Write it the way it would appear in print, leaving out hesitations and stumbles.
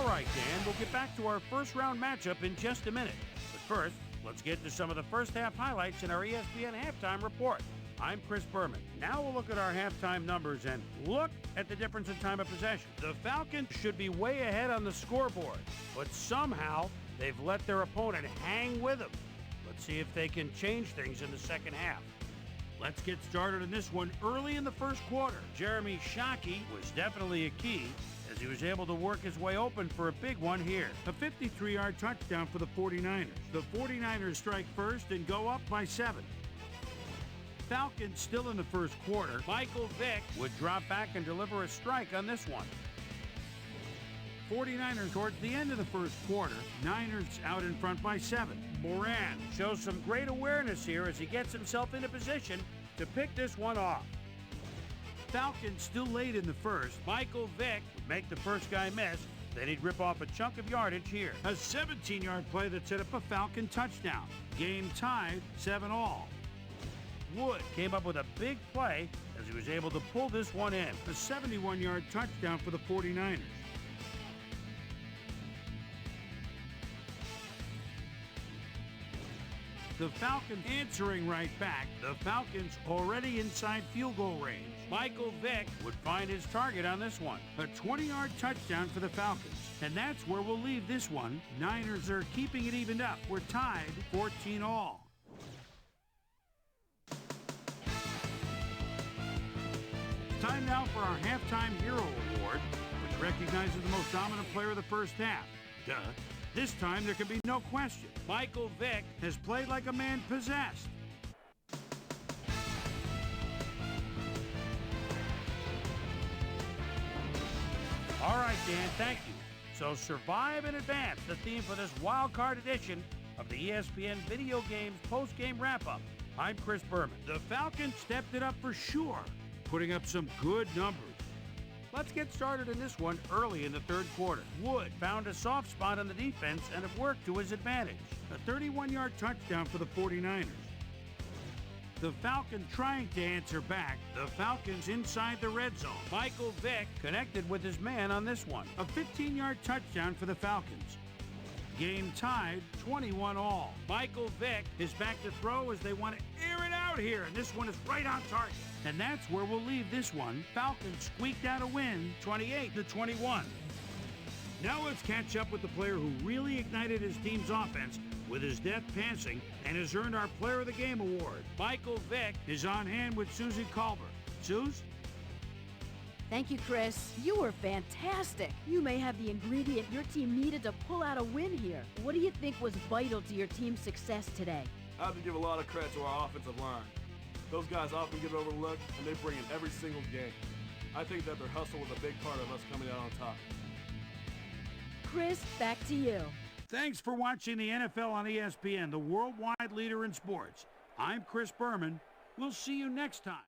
All right, Dan, we'll get back to our first-round matchup in just a minute. But first, let's get to some of the first-half highlights in our ESPN Halftime Report. I'm Chris Berman. Now we'll look at our halftime numbers and look at the difference in time of possession. The Falcons should be way ahead on the scoreboard, but somehow they've let their opponent hang with them. Let's see if they can change things in the second half. Let's get started in this one early in the first quarter. Jeremy Shockey was definitely a key as he was able to work his way open for a big one here. A 53-yard touchdown for the 49ers. The 49ers strike first and go up by 7. Falcons still in the first quarter. Michael Vick would drop back and deliver a strike on this one. 49ers towards the end of the first quarter. Niners out in front by 7. Moran shows some great awareness here as he gets himself into position to pick this one off. Falcons still late in the first. Michael Vick would make the first guy miss. Then he'd rip off a chunk of yardage here. A 17-yard play that set up a Falcon touchdown. Game tied 7-all. Wood came up with a big play as he was able to pull this one in. A 71-yard touchdown for the 49ers. The Falcons answering right back. The Falcons already inside field goal range. Michael Vick would find his target on this one. A 20-yard touchdown for the Falcons. And that's where we'll leave this one. Niners are keeping it evened up. We're tied 14-all. Time now for our Halftime Hero Award, which recognizes the most dominant player of the first half. Duh. This time there can be no question. Michael Vick has played like a man possessed. All right, Dan, thank you. So survive and advance, the theme for this wild card edition of the ESPN Video Games Post-Game Wrap-Up. I'm Chris Berman. The Falcons stepped it up for sure, putting up some good numbers. Let's get started in this one early in the third quarter. Wood found a soft spot on the defense and it worked to his advantage. A 31-yard touchdown for the 49ers. The Falcons trying to answer back. The Falcons inside the red zone. Michael Vick connected with his man on this one. A 15-yard touchdown for the Falcons. Game tied 21-all. Michael Vick is back to throw as they want to air it out here, and this one is right on target. And that's where we'll leave this one. Falcons squeaked out a win, 28-21. Now let's catch up with the player who really ignited his team's offense with his deft passing and has earned our Player of the Game award. Michael Vick is on hand with Susie Culver. Suze? Thank you, Chris. You were fantastic. You may have the ingredient your team needed to pull out a win here. What do you think was vital to your team's success today? I have to give a lot of credit to our offensive line. Those guys often get overlooked, and they bring in every single game. I think that their hustle was a big part of us coming out on top. Chris, back to you. Thanks for watching the NFL on ESPN, the worldwide leader in sports. I'm Chris Berman. We'll see you next time.